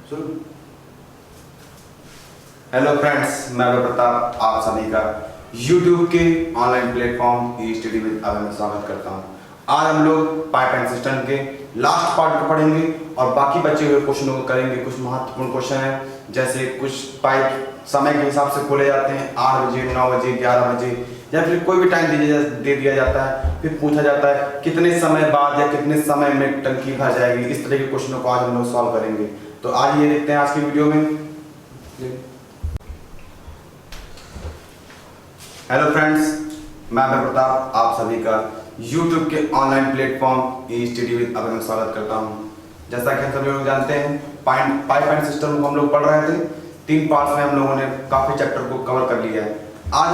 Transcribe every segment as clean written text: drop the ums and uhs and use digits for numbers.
Hello friends, मैं प्रताप आप सभी का YouTube के ऑनलाइन प्लेटफॉर्म स्टडी विद अभय में स्वागत करता हूं। आज हम लोग पाइप एंड सिस्टम के लास्ट पार्ट को पढ़ेंगे और बाकी बचे हुए क्वेश्चनों को करेंगे। कुछ महत्वपूर्ण क्वेश्चन है, जैसे कुछ पाइप समय के हिसाब से खोले जाते हैं, 8 बजे, 9 बजे, 11 बजे, या फिर कोई भी टाइम दे दिया जाता है। फिर पूछा जाता है कितने समय बाद या कितने समय में टंकी भर जाएगी। इस तरह के क्वेश्चनों को आज हम लोग सॉल्व करेंगे। तो आज ये देखते हैं आज की वीडियो में। हेलो फ्रेंड्स, मैं प्रताप आप सभी का YouTube के ऑनलाइन प्लेटफॉर्म स्टडी विद अभय में स्वागत करता हूं। जैसा कि हम सभी लोग जानते हैं, पाइप एंड सिस्टम को हम लोग पढ़ रहे थे। 3 पार्ट्स में हम लोगों ने काफी चैप्टर को कवर कर लिया है। आज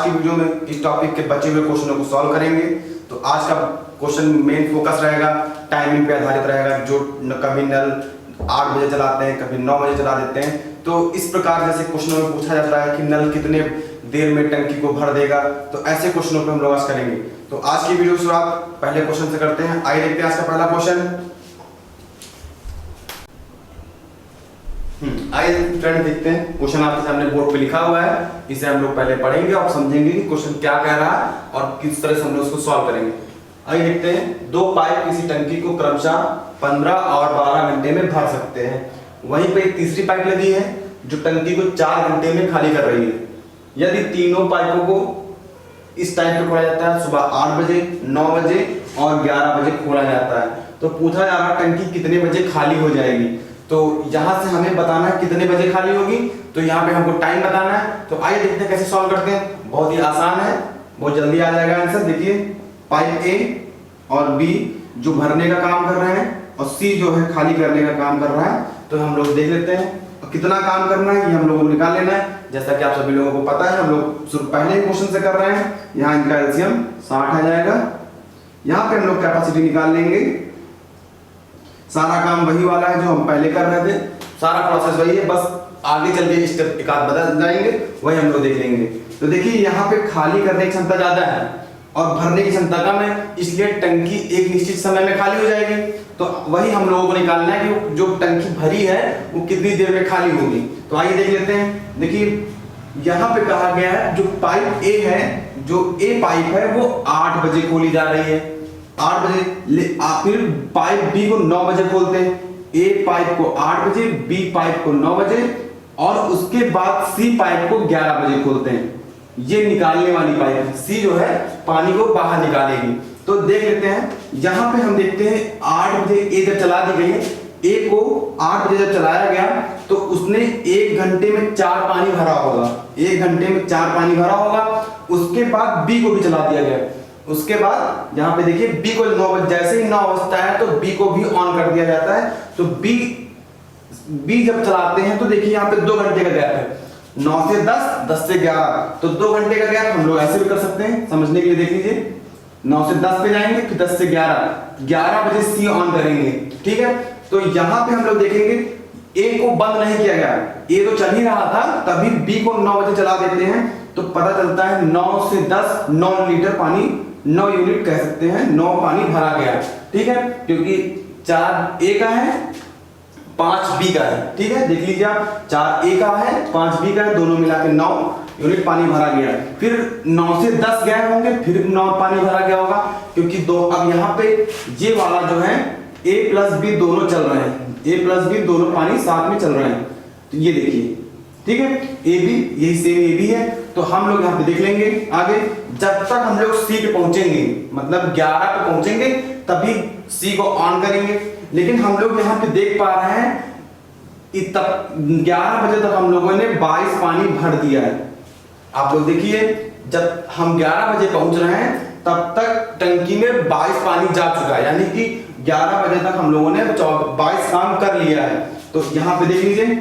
की वीडियो में इस टॉपिक के बचे हुए क्वेश्चनों को सॉल्व करेंगे। तो आज का क्वेश्चन मेन फोकस रहेगा, टाइमिंग पे आधारित रहेगा। जो कभी नल 8 बजे चलाते हैं, कभी 9 बजे चला देते हैं। तो इस प्रकार जैसे क्वेश्चनों में पूछा जाता है कि नल कितने देर में टंकी को भर देगा, तो ऐसे क्वेश्चनों पे हम लोग आज करेंगे। तो आज की वीडियो शुरुआत पहले क्वेश्चन से करते हैं। आइए देखते हैं आज का पहला क्वेश्चन। आइए फ्रेंड देखते हैं। क्वेश्चन आपके सामने बोर्ड पे लिखा हुआ है, इसे हम लोग पहले पढ़ेंगे और समझेंगे कि क्वेश्चन क्या कह रहा है और किस तरह से हम लोग उसको सॉल्व करेंगे। आइए देखते हैं। 2 पाइप किसी टंकी को क्रमशः 15 और 12 घंटे में भर सकते हैं। वहीं पे एक तीसरी पाइप लगी है जो टंकी को 4 घंटे में खाली कर रही है। यदि तीनों पाइपों को इस टाइम पे खोला जाता है, सुबह 8 बजे, 9 बजे और 11 बजे खोला जाता है, तो पूछा जा रहा है टंकी कितने बजे खाली हो जाएगी। तो यहाँ से हमें बताना है कितने बजे खाली होगी, तो यहाँ पे हमको टाइम बताना है। तो आइए देखते हैं कैसे सॉल्व करते हैं। बहुत ही आसान है, बहुत जल्दी आ जाएगा आंसर। देखिए, पाइप ए और बी जो भरने का काम कर रहे हैं और सी जो है खाली करने का काम कर रहा है। तो हम लोग देख लेते हैं कितना काम करना है, ये हम लोगों को निकाल लेना है। जैसा कि आप सभी लोगों को पता है, हम लोग शुरू पहले क्वेश्चन से कर रहे हैं। यहाँ इनका एलसीएम 60 आ जाएगा। यहाँ पे हम लोग कैपेसिटी निकाल लेंगे। सारा काम वही वाला है जो हम पहले कर रहे थे, सारा प्रोसेस वही है, बस आगे चल के स्टेप एक आध बदल जाएंगे, वही हम लोग देख लेंगे। तो देखिए, यहाँ पे खाली करने की क्षमता ज्यादा है और भरने की क्षमता कम है, इसलिए टंकी एक निश्चित समय में खाली हो जाएगी। तो वही हम लोगों को निकालना है कि जो टंकी भरी है वो कितनी देर में खाली होगी। तो आइए देख लेते हैं। देखिए, यहाँ पे कहा गया है जो पाइप ए है, जो ए पाइप है वो 8 बजे खोली जा रही है। 8 बजे फिर पाइप बी को 9 बजे खोलते हैं। ए पाइप को 8 बजे, बी पाइप को 9 बजे और उसके बाद सी पाइप को 11 बजे खोलते हैं। ये निकालने वाली पाइप है, सी जो है पानी को बाहर निकालेगी। तो देख लेते हैं, यहाँ पे हम देखते हैं 8 बजे ए जब चला दी गई है, ए को 8 बजे जब चलाया गया तो उसने 1 घंटे में 4 पानी भरा होगा। 1 घंटे में 4 पानी भरा होगा। उसके बाद बी को भी चला दिया गया। उसके बाद यहाँ पे देखिए, बी को 9 बजे जैसे ही 9 बजता है तो बी को भी ऑन कर दिया जाता है। तो बी जब चलाते हैं तो देखिए यहाँ पे 2 घंटे का गैप है। 9 से 10, 10 से 11, तो 2 घंटे का गैप हम लोग ऐसे भी कर सकते हैं। समझने के लिए देख लीजिए, 9 से 10 पे जाएंगे, फिर 10 से 11 बजे सी ऑन करेंगे। ठीक है, तो यहाँ पे हम लोग देखेंगे ए को बंद नहीं किया गया, ए तो चल ही रहा था, तभी बी को 9 बजे चला देते हैं। तो पता चलता है 9 से 10 9 लीटर पानी, 9 यूनिट कह सकते हैं, 9 पानी भरा गया। ठीक है, क्योंकि 4 ए का है, 5 बी का है। ठीक है, देख लीजिए आप, 4 ए का है, 5 बी का है, दोनों मिला के 9 यूनिट पानी भरा गया। फिर 9 से 10 गए होंगे, फिर 9 पानी भरा गया होगा, क्योंकि अब यहाँ पे ये वाला जो है ए प्लस बी दोनों चल रहे हैं, ए प्लस बी दोनों पानी साथ में चल रहे हैं। तो ये देखिए, ठीक है, ए बी, यही सेम ए बी है। तो हम लोग यहाँ पे देख लेंगे आगे, जब तक हम लोग सी पे पहुंचेंगे, मतलब 11 पे पहुंचेंगे तभी सी को ऑन करेंगे। लेकिन हम लोग यहाँ पे देख पा रहे हैं कि तब 11 बजे तक हम लोगों ने 22 पानी भर दिया है। आप लोग देखिए, जब हम 11 बजे पहुंच रहे हैं तब तक टंकी में 22 पानी जा चुका है, यानी कि 11 बजे तक हम लोगों ने 22 काम कर लिया है। तो यहाँ पे देख लीजिए,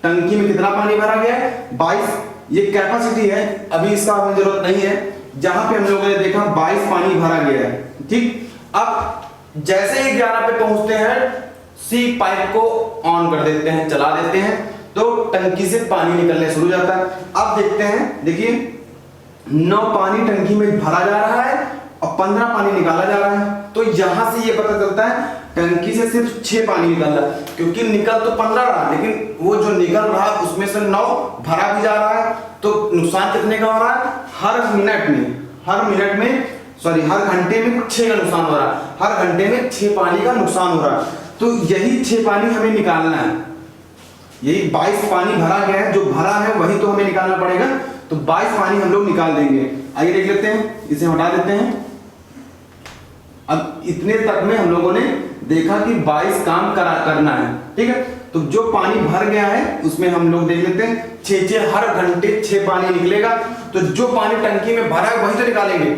टंकी में कितना पानी भरा गया है, 22। ये कैपेसिटी है, अभी इसका हमें जरूरत नहीं है। जहां पे हम लोगों ने देखा 22 पानी भरा गया है। ठीक, अब जैसे ही 11 पे पहुंचते हैं, सी पाइप को ऑन कर देते हैं, चला देते हैं, तो टंकी से पानी निकलने शुरू हो जाता है। अब देखते हैं, देखिए 9 पानी टंकी में भरा जा रहा है और 15 पानी निकाला जा रहा है। तो यहां से ये पता चलता है टंकी से सिर्फ 6 पानी निकल रहा है, क्योंकि निकल तो 15 रहा, लेकिन वो जो निकल रहा है उसमें से 9 भरा भी जा रहा है। तो नुकसान कितने का हो रहा है? हर घंटे में 6 का नुकसान हो रहा है, हर घंटे में 6 पानी का नुकसान हो रहा है। तो यही 6 पानी हमें निकालना है। यही 22 पानी भरा गया है, जो भरा है वही तो हमें निकालना पड़ेगा। तो 22 पानी हम लोग निकाल देंगे। आइए देख लेते हैं, इसे हटा देते हैं। अब इतने तक में हम लोगों ने देखा कि 22 काम करना है, ठीक है। तो जो पानी भर गया है उसमें हम लोग देख लेते हैं 6 हर घंटे 6 पानी निकलेगा। तो जो पानी टंकी में भरा है वही तो निकालेंगे,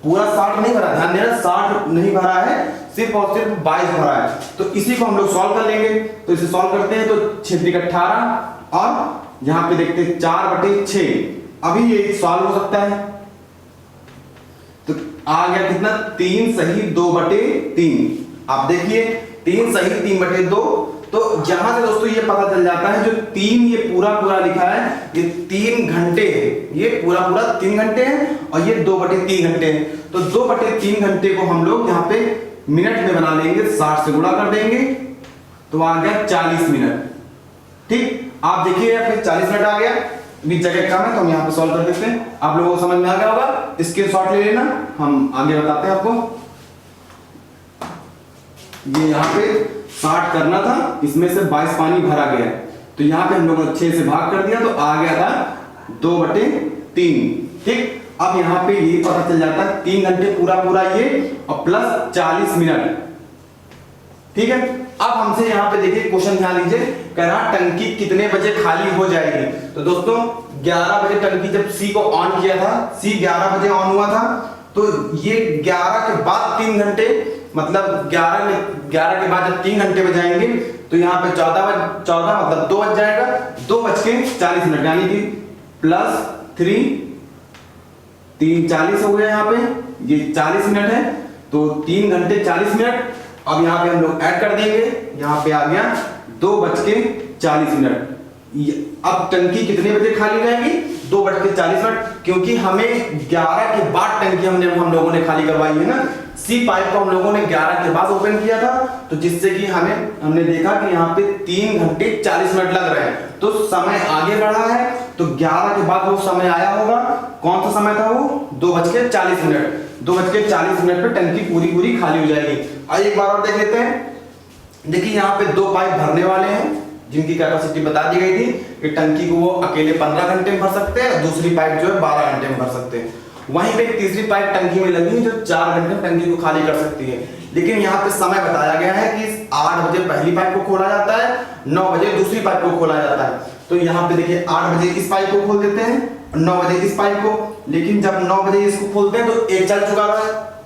पूरा 60 नहीं भरा, ध्यान देना 60 नहीं भरा है, सिर्फ और सिर्फ 22 भरा है। तो इसी को हम लोग सॉल्व कर लेंगे। तो इसे सॉल्व करते हैं। तो 6 × 18 और यहाँ पे देखते हैं 4/6। अभी ये सॉल्व हो सकता है। तो आ गया कितना? 3 सही 2/3। आप देखिए 3 सही 3/2। तो यहां से दोस्तों ये पता चल जाता है, जो 3 ये पूरा लिखा है ये 3 घंटे है, ये पूरा 3 घंटे है, और ये 2/3 घंटे है। तो 2/3 घंटे को हम लोग यहाँ पे मिनट में बना लेंगे, 60 से गुणा कर देंगे, तो आ गया 40 मिनट। ठीक, आप देखिए यहाँ पे 40 मिनट आ गया। बीच जगह कम है तो हम यहाँ पे सॉल्व कर देते हैं। आप लोगों को समझ में आ गया होगा, इसके शॉर्ट ले लेना, हम आगे बताते हैं आपको। ये यहाँ पे 60 करना था, इसमें से 22 पानी भरा गया, तो यहाँ पे हम लोगों ने 6 से भाग कर दिया, तो आ गया था 2/3। ठीक, अब यहाँ पे ये पता चल जाता है 3 घंटे पूरा ये, और प्लस 40 मिनट। ठीक है, अब हमसे यहाँ पे देखिए क्वेश्चन ध्यान दीजिए, कह रहा टंकी कितने बजे खाली हो जाएगी। तो दोस्तों 11 बजे टंकी जब सी को ऑन किया था, सी 11 बजे ऑन हुआ था, तो ये 11 के बाद 3 घंटे, मतलब 11 के बाद जब 3 घंटे बजाएंगे तो यहाँ पे 14 मतलब 2 बज जाएगा, 2:40 मिनट, यानी कि +3 3 40 हो गया। यहाँ पे ये 40 मिनट है, तो 3 घंटे 40 मिनट। अब यहाँ पे हम लोग ऐड कर देंगे, यहाँ पे आ गया 2:40 मिनट। अब टंकी कितने बजे खाली रहेगी? 2:40 मिनट, क्योंकि हमें 11 के बाद टंकी हम लोगों ने खाली करवाई है ना। सी पाइप को हम लोगों ने 11 के बाद ओपन किया था, तो जिससे कि हमने देखा कि यहाँ पे 3 घंटे 40 मिनट लग रहे हैं, तो समय आगे बढ़ा है। तो 11 के बाद वो समय आया होगा, कौन सा समय था वो? 2:40 मिनट। 2:40 मिनट पे टंकी पूरी खाली हो जाएगी। आइए एक बार और देख लेते हैं। देखिए यहाँ पे 2 पाइप भरने वाले हैं, जिनकी कैपेसिटी बता दी गई थी कि टंकी को वो अकेले 15 घंटे में भर सकते हैं, और दूसरी पाइप जो है 12 घंटे में भर सकते हैं। वहीं पे एक तीसरी पाइप टंकी में लगी है जो 4 घंटे में टंकी को खाली कर सकती है। लेकिन यहाँ पे समय बताया गया है कि 8 बजे पहली पाइप को खोला जाता है, 9 बजे दूसरी पाइप को खोला जाता है। तो यहाँ पे देखिए 8 बजे इस पाइप को खोल देते हैं, 9 बजे इस पाइप को। लेकिन जब 9 बजे इसको खोलते हैं तो ए चल चुका था,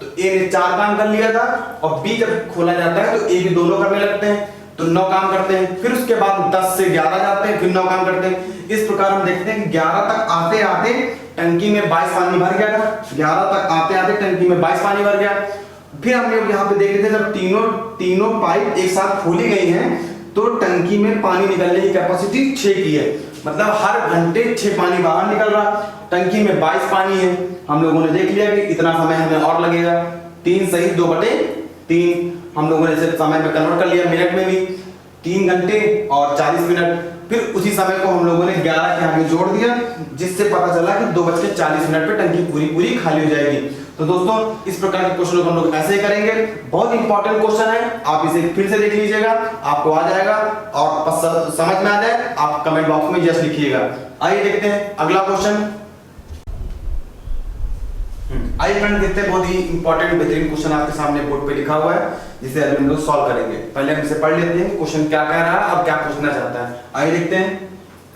तो ए ने 4 काम कर लिया था, और बी जब खोला जाता है तो ए भी दोनों करने लगते हैं, तो 9 काम करते हैं। फिर उसके बाद 10 से 11 जाते हैं, फिर 9 काम करते हैं। इस प्रकार हम देखते हैं कि 11 तक आते आते टंकी में 22 पानी भर गया था। 11 तक आते आते टंकी में 22 पानी भर गया। फिर हम लोग यहाँ पे देख रहे थे, जब तीनों पाइप एक साथ खोली गई हैं, तो टंकी में पानी निकलने की कैपेसिटी 6 की है, मतलब हर घंटे 6 पानी बाहर निकल रहा। टंकी में 22 पानी है, हम लोगों ने देख लिया कि इतना समय हमें और लगेगा। 3 सही 2/3 हम लोगों ने इसे समय में कन्वर्ट कर लिया, मिनट में भी 3 घंटे और 40 मिनट। फिर उसी समय को हम लोगों ने 11 के आगे जोड़ दिया, जिससे पता चला कि 2:40 मिनट पे टंकी पूरी खाली हो जाएगी। तो दोस्तों इस प्रकार के क्वेश्चन को हम लोग ऐसे ही करेंगे। बहुत इंपॉर्टेंट क्वेश्चन है, आप इसे फिर से देख लीजिएगा, आपको आ जाएगा, और समझ में आ जाए आप कमेंट बॉक्स में यस लिखिएगा। आइए देखते हैं अगला क्वेश्चन। आइए फ्रेंड देखते हैं, बहुत ही इंपॉर्टेंट बेहतरीन क्वेश्चन आपके सामने बोर्ड पे लिखा हुआ है, जिसे अभी हम लोग सॉल्व करेंगे। पहले हम इसे पढ़ लेते हैं, क्वेश्चन क्या कह रहा है और क्या पूछना चाहता है। आइए देखते हैं।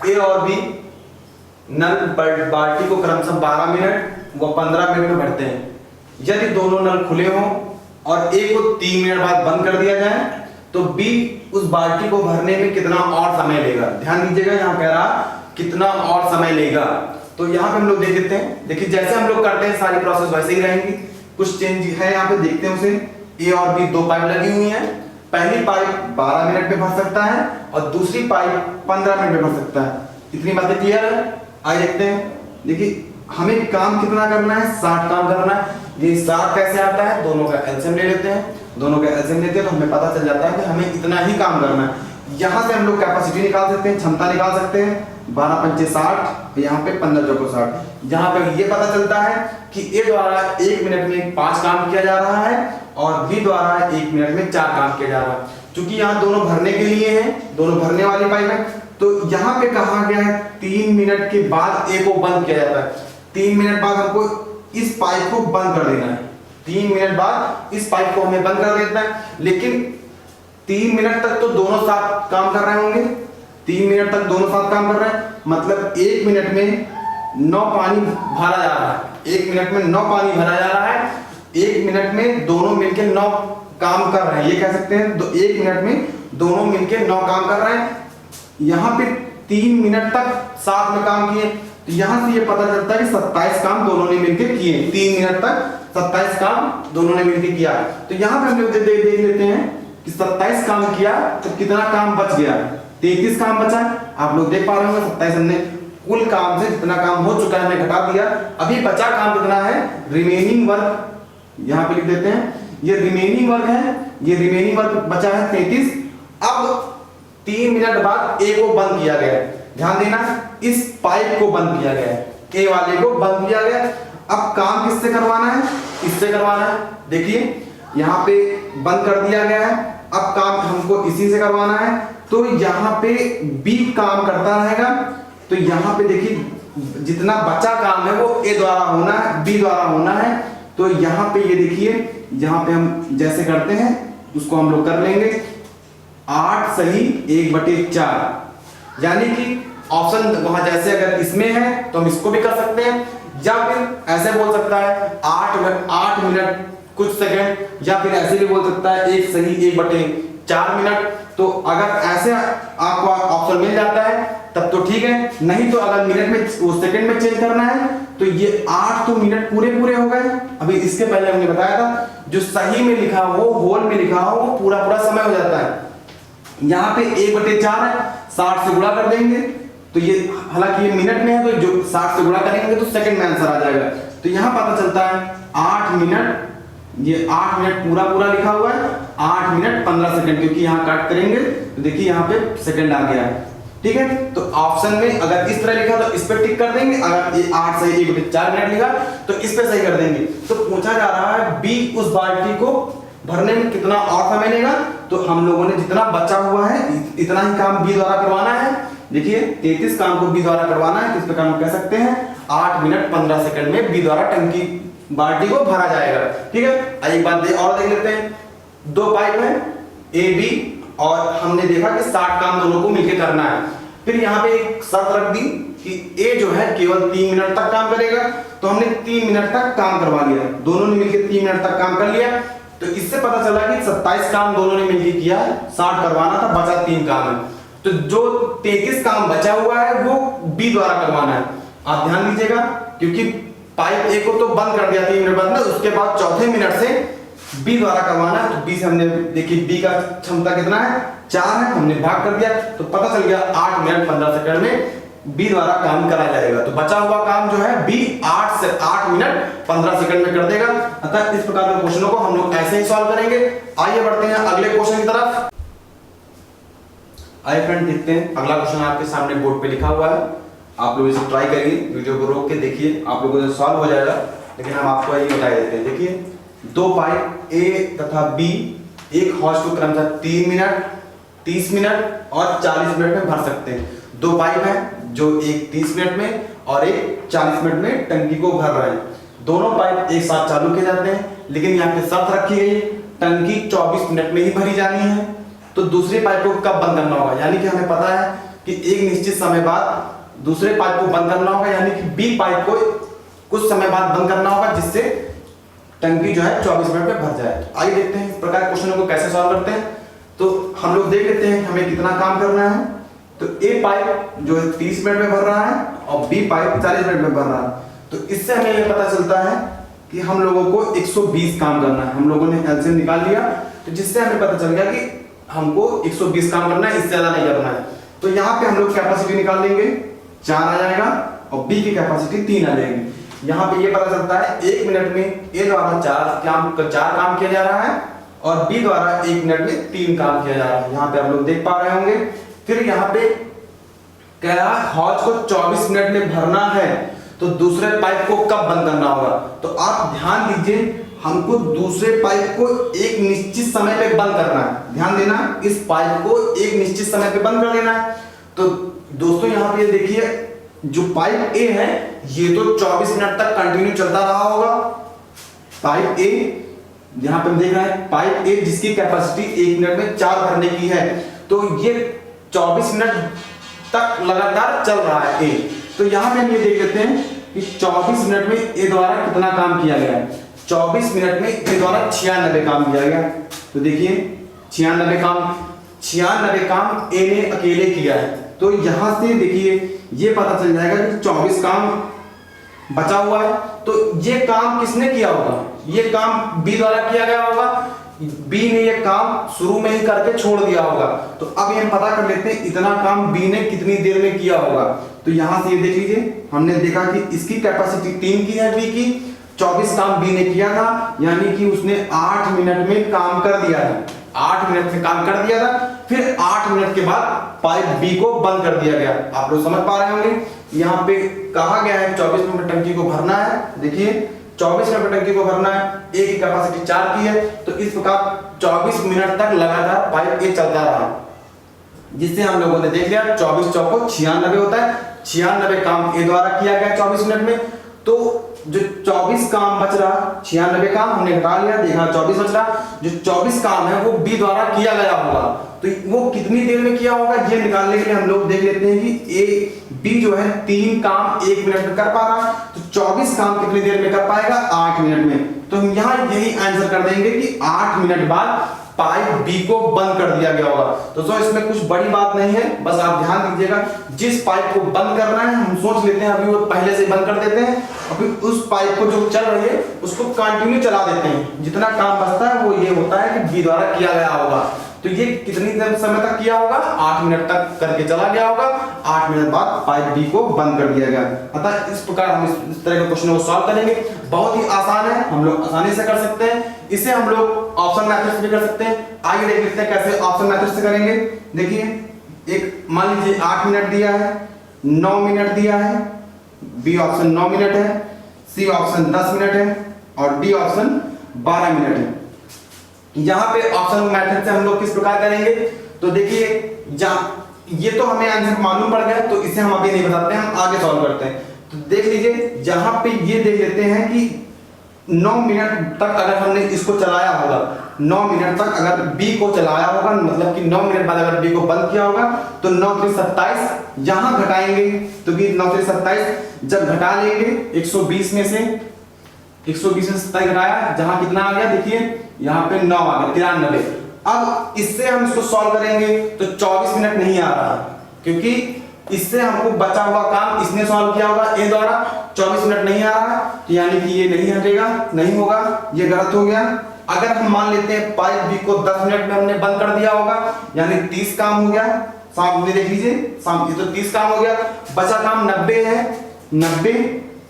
ए और बी नल बाल्टी को क्रमशः 12 मिनट व 15 मिनट में भरते हैं। यदि दोनों नल खुले हों और ए को 3 मिनट बाद बंद कर दिया जाए, तो बी उस बाल्टी को भरने में कितना और समय लेगा। ध्यान दीजिएगा, यहाँ कह रहा कितना और समय लेगा। तो यहाँ पे हम लोग देख देते हैं। देखिए जैसे हम लोग करते हैं सारी प्रोसेस वैसे ही रहेंगी, कुछ चेंज है यहाँ पे, देखते हैं उसे। ए और बी 2 पाइप लगी हुई हैं, पहली पाइप 12 मिनट में भर सकता है और दूसरी पाइप 15 मिनट में भर सकता है। इतनी बातें क्लियर है। आइए देखते हैं। देखिए हमें काम कितना करना है, 60 काम करना है। ये 60 कैसे आता है, दोनों का एलसीएम ले लेते हैं, दोनों का एलसीएम लेते हैं तो हमें पता चल जाता है कि हमें इतना ही काम करना है। यहाँ से हम लोग कैपेसिटी निकाल सकते हैं, क्षमता निकाल सकते हैं, 12 पंचे 60, यहाँ पे 15 चौको 60। यहाँ पे ये पता चलता है कि ए द्वारा 1 मिनट में 5 काम किया जा रहा है और बी द्वारा 1 मिनट में 4 काम किया जा रहा है। क्योंकि यहाँ दोनों भरने के लिए हैं, दोनों भरने वाली पाइप है, तो यहाँ पे कहा गया है 3 मिनट के बाद ए को बंद किया जाता है। 3 मिनट बाद हमको इस पाइप को बंद कर देना है, 3 मिनट बाद इस पाइप को हमें बंद कर देना है। लेकिन 3 मिनट तक तो दोनों साथ काम कर रहे होंगे, 3 मिनट तक दोनों साथ काम कर रहे हैं, मतलब 1 मिनट में 9 पानी भरा जा रहा है, 1 मिनट में 9 पानी भरा जा रहा है। 1 मिनट में दोनों मिलकर 9 काम कर रहे हैं, ये कह सकते हैं 1 मिनट में दोनों मिलकर 9 काम कर रहे हैं। यहाँ पे 3 मिनट तक साथ में काम किए, तो यहाँ से ये पता चलता है कि 27 काम दोनों ने मिलकर किए। 3 मिनट तक 27 काम दोनों ने मिलकर किया। तो यहाँ पे हम लोग देख लेते हैं कि 27 काम किया तो कितना काम बच गया, 33 काम बचा। आप लोग देख पा रहे होंगे 27 हमने कुल काम से जितना काम हो चुका है हमने घटा दिया, अभी बचा काम कितना है, रिमेनिंग वर्क यहाँ पे लिख देते हैं, ये रिमेनिंग वर्क है, ये रिमेनिंग वर्क बचा है 33। अब 3 मिनट बाद ए को बंद किया गया है, ध्यान देना इस पाइप को बंद किया गया है, ए वाले को बंद किया गया। अब काम किससे करवाना है, इससे करवाना है। देखिए यहाँ पे बंद कर दिया गया है, अब काम हमको इसी से करवाना है, तो यहाँ पे बी काम करता रहेगा। तो यहाँ पे देखिए जितना बचा काम है वो ए द्वारा होना है, बी द्वारा होना है। तो यहाँ पे ये देखिए, यहाँ पे हम जैसे करते हैं उसको हम लोग कर लेंगे, 8 सही 1/4, यानी कि ऑप्शन वहां जैसे अगर इसमें है तो हम इसको भी कर सकते हैं, या फिर ऐसे बोल सकता है 8 मिनट कुछ सेकंड, या फिर ऐसे भी बोल सकता है 1 सही 1/4 मिनट। तो अगर ऐसे आपको ऑप्शन मिल जाता है तब तो ठीक है, नहीं तो अगर मिनट में वो सेकंड में चेंज करना है तो ये 8 तो मिनट पूरे हो गए। अभी इसके पहले हमने बताया था जो सही में लिखा हो, होल में लिखा हो, वो पूरा समय हो जाता है। यहाँ पे 1/4 है, 60 से गुणा कर देंगे तो ये, हालांकि ये मिनट में है तो जो 60 से गुणा करेंगे तो सेकंड में आंसर आ जाएगा। तो यहाँ पता चलता है 8 मिनट, ये 8 मिनट पूरा लिखा हुआ है, 8 मिनट 15 सेकंड, क्योंकि यहाँ काट करेंगे तो देखिए यहाँ पे सेकंड आ गया है। ठीक है, तो ऑप्शन में अगर इस तरह लिखा तो इस पे टिक कर देंगे, अगर ये 8 सही 1/4 मिनट लिखा तो इस पे सही कर देंगे। तो पूछा जा रहा है बी उस बाल्टी को भरने में कितना और समय लेगा, तो हम लोगों ने जितना बचा हुआ है इतना ही काम बी द्वारा करवाना है। देखिए 33 काम को बी द्वारा करवाना है, इस प्रकार हम कह सकते हैं 8 मिनट 15 सेकंड में बी द्वारा टंकी बाल्टी को भरा जाएगा। ठीक है, एक बात और देख लेते हैं, 2 पाइप है ए बी और हमने देखा कि 60 काम दोनों को मिलकर करना है। फिर यहाँ पे एक शर्त रख दी कि ए जो है केवल 3 मिनट तक काम करेगा, तो हमने 3 मिनट तक काम करवा लिया, दोनों ने मिलकर 3 मिनट तक काम कर लिया। तो इससे पता चला कि 27 काम दोनों ने मिलकर किया है, 60 करवाना था, बचा 3 काम है। तो जो 33 काम बचा हुआ है वो बी द्वारा करवाना है। आप ध्यान दीजिएगा, क्योंकि पाइप ए को तो बंद कर दिया 3 मिनट बाद में, उसके बाद चौथे मिनट से बी द्वारा करवाना है। तो बी से हमने देखिए बी का क्षमता कितना है, 4 है, हमने भाग कर दिया तो पता चल गया 8 मिनट 15 सेकंड में बी द्वारा काम करा जाएगा। तो बचा हुआ काम जो है बी 8 मिनट 15 सेकंड में कर देगा। अतः इस प्रकार के क्वेश्चनों को हम लोग ऐसे ही सॉल्व करेंगे। आइए बढ़ते हैं अगले क्वेश्चन की तरफ। आइए फ्रेंड देखते हैं, अगला क्वेश्चन आपके सामने बोर्ड पे लिखा हुआ है, आप लोग इसे ट्राई करिए, वीडियो को रोक के देखिए, आप लोगों से सॉल्व हो जाएगा। लेकिन हम आपको ये बता देते हैं, देखिए 2 पाइप ए तथा बी एक हॉर्स को क्रमशः 3 मिनट 30 मिनट और 40 मिनट में भर सकते हैं। 2 पाइप है जो एक 30 मिनट में और एक 40 मिनट में टंकी को भर रहे हैं। दोनों पाइप एक साथ चालू किए जाते हैं, लेकिन यहाँ पे शर्त रखी गई, टंकी 24 मिनट में ही भरी जानी है। तो दूसरे पाइप को कब बंद करना होगा, यानी कि हमें पता है कि एक निश्चित समय बाद दूसरे पाइप को बंद करना होगा, यानी कि बी पाइप को कुछ समय बाद बंद करना होगा, जिससे टंकी जो है 24 मिनट में भर जाए। आइए देखते हैं इस प्रकार क्वेश्चन को कैसे सॉल्व करते हैं। तो हम लोग देख लेते हैं कि हमें कितना काम करना है। तो ए पाइप जो है 30 मिनट में भर रहा है और बी पाइप 40 मिनट में भर रहा है। तो इससे हमें यह पता चलता है कि हम लोगों को 120 काम करना है। हम लोगों ने एलसीएम निकाल लिया, तो जिससे हमें पता चल गया कि हमको 120 काम करना है, इससे ज्यादा नहीं करना है। तो यहाँ पे हम लोग कैपेसिटी निकाल लेंगे, 4 आ जाएगा और बी की कैपेसिटी 3 आ जाएगी। यहाँ पे ये पता चलता है 1 मिनट में ए द्वारा 4 काम किया जा रहा है और बी द्वारा 1 मिनट में 3 काम किया जा रहा है। यहाँ पे आप लोग देख पा रहे होंगे। फिर यहाँ पे कह रहा है हौज को 24 मिनट में भरना है, तो दूसरे पाइप को कब बंद करना होगा। तो आप ध्यान दीजिए, हमको दूसरे पाइप को एक निश्चित समय पे बंद करना है। ध्यान देना, इस पाइप को एक निश्चित समय पे बंद कर देना है। तो दोस्तों यहाँ पे देखिए, जो पाइप ए है ये तो 24 मिनट तक कंटिन्यू चलता रहा होगा। पाइप ए यहाँ पे हम देख रहे हैं, पाइप ए जिसकी कैपेसिटी 1 मिनट में 4 भरने की है, तो ये 24 मिनट तक लगातार चल रहा है ए। तो यहाँ पे हम ये देख लेते हैं कि 24 मिनट में ए द्वारा कितना काम किया गया है। 24 मिनट में ए द्वारा 96 काम किया गया। तो देखिए 96 काम ए ने अकेले किया है। तो यहां से देखिए ये पता चल जाएगा कि 24 काम बचा हुआ है। तो ये काम किसने किया होगा, ये काम बी द्वारा किया गया होगा। बी ने ये काम शुरू में ही करके छोड़ दिया होगा। तो अब ये हम पता कर लेते हैं इतना काम बी ने कितनी देर में किया होगा। तो यहां से ये देख लीजिए, हमने देखा कि इसकी कैपेसिटी 3 की है बी की, 24 काम बी ने किया था, यानी कि उसने 8 मिनट में काम कर दिया था। 8 मिनट में काम कर दिया था। फिर 8 मिनट के बाद पाइप बी को बंद कर दिया गया। आप लोग समझ पा रहे होंगे। यहाँ पे कहा गया है 24 मिनट में टंकी को भरना है। देखिए 24 मिनट में टंकी को भरना है, ए की कैपेसिटी 4 की है। तो इस प्रकार 24 मिनट तक लगातार पाइप ए चलता रहा, जिससे हम लोगों ने देख लिया 24 चौको 96 होता है। 96 काम ए द्वारा किया गया 24 मिनट में। तो जो 24 काम बच रहा, 96 काम हमने घटा लिया, देखा 24 बच रहा। जो 24 काम है वो बी द्वारा किया गया होगा। तो वो कितनी देर में किया होगा ये निकालने के लिए हम लोग देख लेते हैं कि ए बी जो है 3 काम 1 मिनट में कर पा रहा है, तो 24 काम कितनी देर में कर पाएगा, 8 मिनट में। तो हम यहाँ यही आंसर कर देंगे कि 8 मिनट बाद पाइप बी को बंद कर दिया गया होगा। तो इसमें कुछ बड़ी बात नहीं है, बस आप ध्यान दीजिएगा जिस पाइप को बंद करना है हम सोच लेते हैं अभी वो पहले से बंद कर देते हैं, अभी उस पाइप को जो चल रही है उसको कंटिन्यू चला देते हैं। जितना काम बचता है वो ये होता है कि बी द्वारा किया गया होगा। तो ये कितनी देर समय तक किया होगा, 8 मिनट तक करके चला गया होगा। 8 मिनट बाद पाइप बी को बंद कर दिया गया। अतः इस प्रकार हम इस तरह के क्वेश्चन को सॉल्व करेंगे। बहुत ही आसान है, हम लोग आसानी से कर सकते हैं। इसे हम लोग ऑप्शन मेथड से भी कर सकते हैं। आइए देख लेते हैं कैसे ऑप्शन मेथड से करेंगे। देखिए एक मान लीजिए 8 मिनट दिया है, 9 मिनट दिया है, बी ऑप्शन 9 मिनट है, सी ऑप्शन 10 मिनट है और डी ऑप्शन 12 मिनट है। यहाँ पे ऑप्शन मेथड से हम लोग किस प्रकार करेंगे, तो देखिए ये तो हमें आंसर मालूम पड़ गया, तो इसे हम अभी नहीं बताते, हम आगे सॉल्व करते हैं। तो देख लीजिए जहां पे ये देख लेते हैं कि 9 मिनट तक अगर हमने इसको चलाया होगा, 9 मिनट तक अगर बी को चलाया होगा, मतलब कि 9 मिनट बाद अगर बी को बंद किया होगा, तो 9 3 27 यहां घटाएंगे, तो कि 9 3 27 जब घटा लेंगे 120 में से 27 घटाया, जहां कितना आ गया देखिए यहाँ पे 9 आ गया, 93। अब इससे हम इसको सॉल्व करेंगे तो 24 मिनट नहीं आ रहा, क्योंकि इससे हमको बचा हुआ काम इसने सॉल्व किया होगा ए द्वारा, 24 मिनट नहीं आ रहा, तो यानी कि ये नहीं हटेगा, नहीं होगा, ये गलत हो गया। अगर हम मान लेते हैं पाइप बी को 10 मिनट में हमने बंद कर दिया होगा, यानी 30 काम हो गया। सामने देख लीजिए, ये तो 30 काम हो गया, बचा काम 90 है, 90।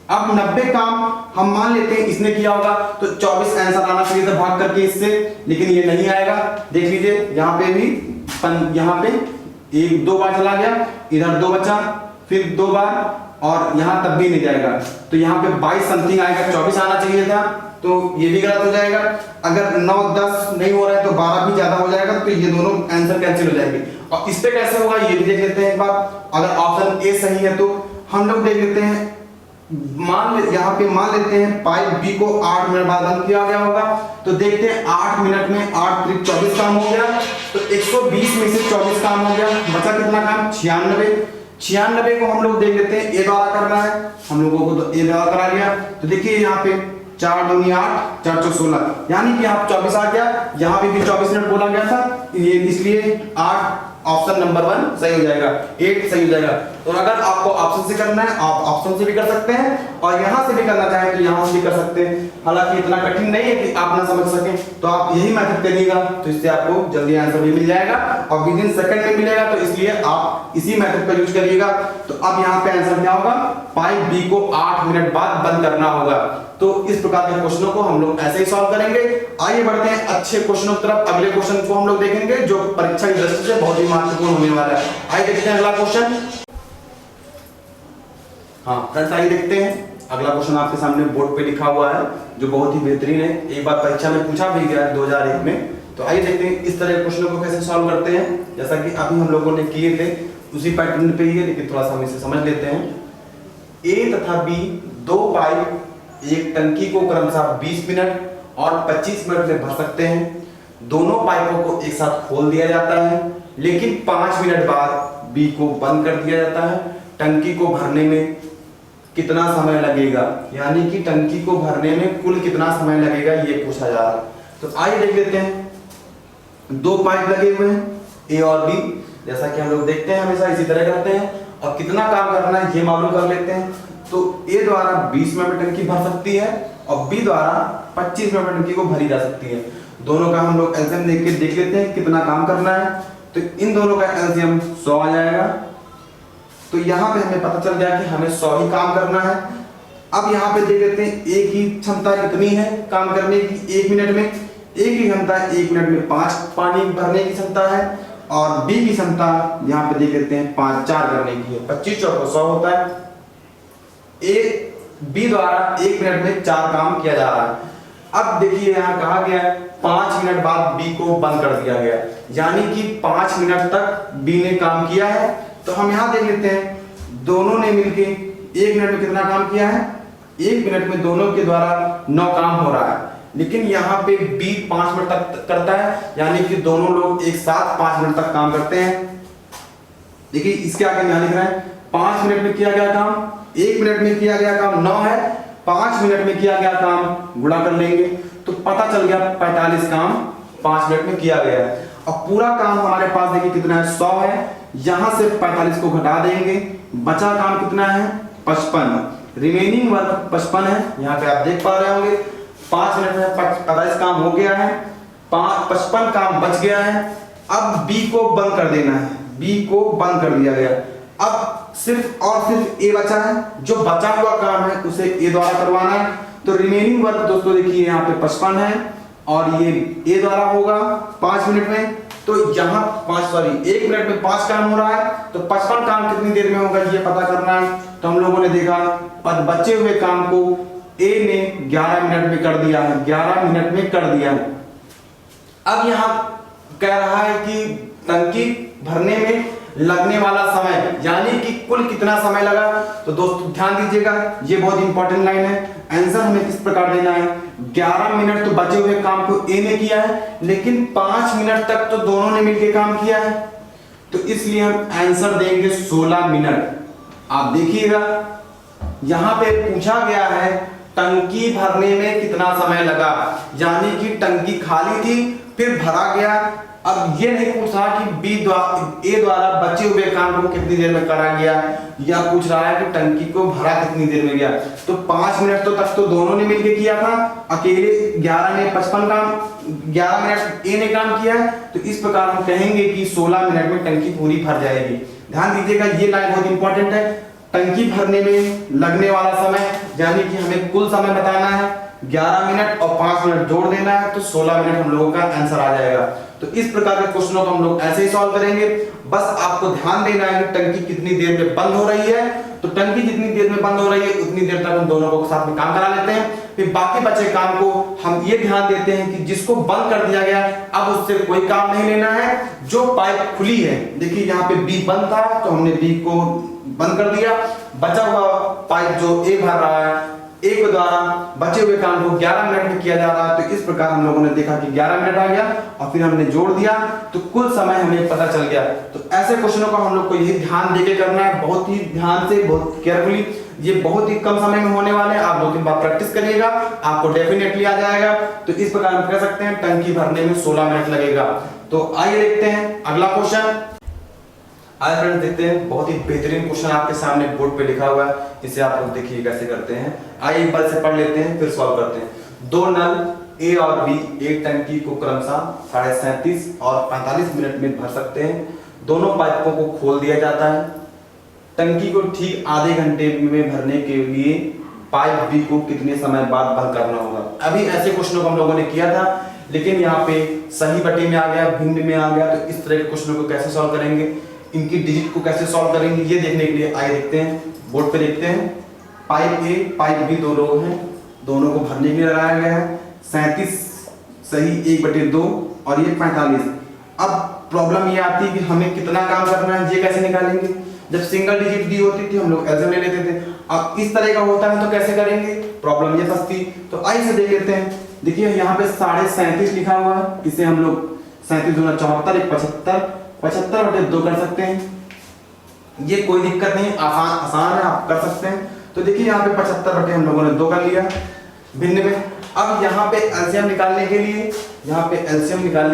अब 90 काम हम मान लेते हैं इसने किया होगा, तो 24 आंसर आना चाहिए था भाग करके इससे, लेकिन ये नहीं आएगा। देख लीजिए यहाँ पे भी, यहाँ पे 1 2 बार चला गया, इधर 2 बचा, फिर 2 बार, और यहाँ तब भी नहीं जाएगा। तो यहाँ पे 22 समथिंग आएगा, 24 आना चाहिए था, तो ये भी गलत हो जाएगा। अगर 9 10 नहीं हो रहा है तो 12 भी ज्यादा हो जाएगा, तो ये दोनों आंसर कैंसिल हो जाएंगे। और इस पे कैसे होगा ये भी देख लेते हैं एक बार। अगर ऑप्शन ए सही है तो हम लोग देख लेते हैं, यहाँ पे मान लेते हैं पाइप बी को 8 मिनट बाद बंद किया गया होगा, तो देखते हैं 8 मिनट में 8 3 24 काम हो गया, तो 120 में से 24 काम हो गया, बचा कितना काम 96 को हम लोग देख लेते हैं ए द्वारा करना है, हम लोगों को तो ए द्वारा करा लिया। तो देखिए यहाँ पे 4 दूनी 8 4 4 16, यानी कि यहाँ 24 आ गया, यहाँ पे भी 24 मिनट बोला गया था, ये इसलिए 8 ऑप्शन नंबर 1 सही हो जाएगा, 8 सही हो जाएगा। तो अगर आपको ऑप्शन से करना है आप ऑप्शन से भी कर सकते हैं और यहां से भी करना चाहें तो यहां से भी कर सकते हैं। हालांकि इतना कठिन नहीं है कि आप ना समझ सकें, तो आप यही मेथड करिएगा तो इससे आपको जल्दी आंसर भी मिल जाएगा और विद इन सेकंड में मिलेगा, तो इसलिए आप इसी मेथड का यूज करिएगा। तो अब यहाँ पे आंसर क्या होगा, पाइप बी को 8 मिनट बाद बंद करना होगा। तो इस प्रकार के क्वेश्चनों को हम लोग ऐसे ही सॉल्व करेंगे। आइए बढ़ते हैं अच्छे क्वेश्चनों की तरफ। अगले क्वेश्चन को हम लोग देखेंगे जो परीक्षा की दृष्टि से बहुत ही महत्वपूर्ण होने वाला है। आइए देखते हैं अगला क्वेश्चन। हाँ फ्रेंड्स, आइए देखते हैं अगला क्वेश्चन आपके सामने बोर्ड पे लिखा हुआ है जो बहुत ही बेहतरीन है, एक बार परीक्षा में पूछा भी गया है 2001 में। तो आइए देखते हैं इस तरह के क्वेश्चनों को कैसे सॉल्व करते हैं, जैसा कि अभी हम लोगों ने किए थे उसी पैटर्न पे ही है, लेकिन थोड़ा सा हम इसे समझ लेते हैं। ए तथा बी दो पाइप एक टंकी को क्रमशः 20 मिनट और 25 मिनट में भर सकते हैं। दोनों पाइपों को एक साथ खोल दिया जाता है, लेकिन 5 मिनट बाद बी को बंद कर दिया जाता है। टंकी को भरने में कितना समय लगेगा, यानी कि टंकी को भरने में कुल कितना समय लगेगा ये पूछा जा रहा है। तो आइए देख लेते हैं। दो पाइप लगे हुए हैं ए और बी, जैसा कि हम लोग देखते हैं हमेशा इसी तरह करते हैं, और कितना काम करना है ये मालूम कर लेते हैं। तो ए द्वारा 20 मिनट में टंकी भर सकती है और बी द्वारा 25 मिनट में टंकी को भरी जा सकती है। दोनों का हम लोग एलसीएम देख लेते हैं कितना काम करना है। तो इन दोनों का एलसीएम 100 आ जाएगा। तो यहाँ पे हमें पता चल गया कि हमें 100 ही काम करना है। अब यहाँ पे देख लेते हैं ए की क्षमता कितनी है काम करने की 1 मिनट में। ए की क्षमता 1 मिनट में 5 पानी भरने की क्षमता है और बी की क्षमता यहाँ पे देख लेते हैं 4 करने की है। 25 चौको 100 होता है। ए बी द्वारा 1 मिनट में 4 काम किया जा रहा है। अब देखिए यहाँ कहा गया है 5 मिनट बाद बी को बंद कर दिया गया, यानी कि 5 मिनट तक बी ने काम किया है। तो हम यहाँ देख लेते हैं दोनों ने मिलके 1 मिनट में कितना काम किया है। 1 मिनट में दोनों के द्वारा 9 काम हो रहा है, लेकिन यहाँ पे बी 5 मिनट तक करता है, यानी कि दोनों लोग एक साथ 5 मिनट तक काम करते हैं। देखिए इसके आगे यहाँ लिख रहा है 5 मिनट में किया गया काम, 1 मिनट में किया गया काम 9 है, 5 मिनट में किया गया काम गुणा कर लेंगे तो पता चल गया 45 काम 5 मिनट में किया गया है। अब पूरा काम हमारे पास देखिए कितना है 100 है, यहां से 45 को घटा देंगे, बचा काम कितना है 55। रिमेनिंग वर्क 55 है। यहाँ पे आप देख पा रहे होंगे 5 मिनट में 45 काम हो गया है, 55 काम बच गया है। अब बी को बंद कर देना है, बी को बंद कर दिया गया। अब सिर्फ और सिर्फ ए बचा है, जो बचा हुआ काम है उसे ए द्वारा करवाना है। तो रिमेनिंग वर्क दोस्तों देखिए यहाँ पे 55 है और ये ए द्वारा होगा 5 मिनट में। तो यहाँ 1 मिनट में 5 काम हो रहा है, तो 55 काम कितनी देर में होगा ये पता करना है। तो हम लोगों ने देखा पर बचे हुए काम को ए ने 11 मिनट में कर दिया है, 11 मिनट में कर दिया है। अब यहाँ कह रहा है कि टंकी भरने में लगने वाला समय, यानी कि कुल कितना समय लगा। तो दोस्तों ध्यान दीजिएगा, ये बहुत इंपॉर्टेंट लाइन है। आंसर हमें किस प्रकार देना है, 11 मिनट तो बचे हुए काम को ए ने किया है, लेकिन 5 मिनट तक तो दोनों ने मिलकर काम किया है, तो इसलिए हम आंसर देंगे 16 मिनट। आप देखिएगा यहां पे पूछा गया है टंकी भरने में कितना समय लगा, यानी कि टंकी खाली थी फिर भरा गया। अब ये नहीं पूछा कि ए द्वारा बचे हुए काम को कितनी देर में करा गया, या पूछ रहा है कि टंकी को भरा कितनी देर में गया। तो 5 मिनट तक तो दोनों ने मिलकर किया था, अकेले 11 ने 55 काम 11 मिनट ए ने काम किया है। तो इस प्रकार हम कहेंगे कि 16 मिनट में टंकी पूरी भर जाएगी। ध्यान दीजिएगा ये लाइन बहुत इंपॉर्टेंट है। टंकी भरने में लगने वाला समय, यानी कि हमें कुल समय बताना है 11 मिनट और 5 मिनट जोड़ देना है, तो 16 मिनट हम लोगों का आंसर आ जाएगा। तो इस प्रकार के क्वेश्चनों को हम लोग ऐसे ही सॉल्व करेंगे। बस आपको ध्यान देना है कि टंकी कितनी देर में बंद हो रही है। तो टंकी जितनी देर में बंद हो रही है उतनी देर तक हम दोनों को साथ में काम करा लेते हैं। फिर बाकी बचे काम को हम ये ध्यान देते हैं कि जिसको बंद कर दिया गया अब उससे कोई काम नहीं लेना है। जो पाइप खुली है, देखिए यहाँ पे बी बंद था तो हमने बी को बंद कर दिया। बचा हुआ पाइप जो ए भर रहा है, ए के द्वारा बचे हुए काम को 11 मिनट में किया जा रहा है। तो इस प्रकार हम लोगों ने देखा कि 11 मिनट आ गया और फिर हमने जोड़ दिया तो कुल समय हमें पता चल गया। तो ऐसे क्वेश्चनों को हम लोग को यही ध्यान देके करना है, बहुत ही ध्यान से, बहुत केयरफुली। ये बहुत ही कम समय में होने वाले हैं, आप 2-3 बार प्रैक्टिस करिएगा, आपको डेफिनेटली आ जाएगा। तो इस प्रकार हम कह सकते हैं टंकी भरने में 16 मिनट लगेगा। तो आइए देखते हैं अगला क्वेश्चन। आज फ्रेंड्स देखते हैं बहुत ही बेहतरीन क्वेश्चन आपके सामने बोर्ड पे लिखा हुआ है, इसे आप लोग देखिए कैसे करते हैं। आइए एक बार से पढ़ लेते हैं फिर सॉल्व करते हैं। दो नल ए और बी एक टंकी को क्रमशः 37.5 और 45 मिनट में भर सकते हैं। दोनों पाइपों को खोल दिया जाता है। टंकी को ठीक आधे घंटे में भरने के लिए पाइप बी को कितने समय बाद बंद करना होगा। अभी ऐसे क्वेश्चनों को हम लोगों ने किया था, लेकिन यहाँ पे सही बटे में आ गया, भिन्न में आ गया, तो इस तरह के क्वेश्चनों को कैसे सॉल्व करेंगे, इनकी डिजिट को कैसे सॉल्व करेंगे, ये देखने के लिए आइए देखते हैं। बोर्ड पे देखते हैं। पाइप ए पाइप बी दो लोग हैं, दोनों को भरने के लिए लगाया गया है। 37 सही 1/2 और ये 45। अब प्रॉब्लम ये आती है कि हमें कितना काम करना है, ये कैसे निकालेंगे। जब सिंगल डिजिट दी होती थी हम लोग एलसीएम ले लेते थे, अब इस तरह का होता है तो कैसे करेंगे, प्रॉब्लम ये फंसती। तो आइए से देख लेते हैं। देखिए यहाँ पे 37.5 लिखा हुआ है, इसे हम लोग 37 दूना 74 75/2 कर सकते हैं। ये कोई दिक्कत नहीं, आसान है, आप कर सकते हैं। तो देखिए यहाँ पे 75 हम लोगों ने 2 कर लिया भिन्न में। अब यहाँ पे एलसीएम निकालने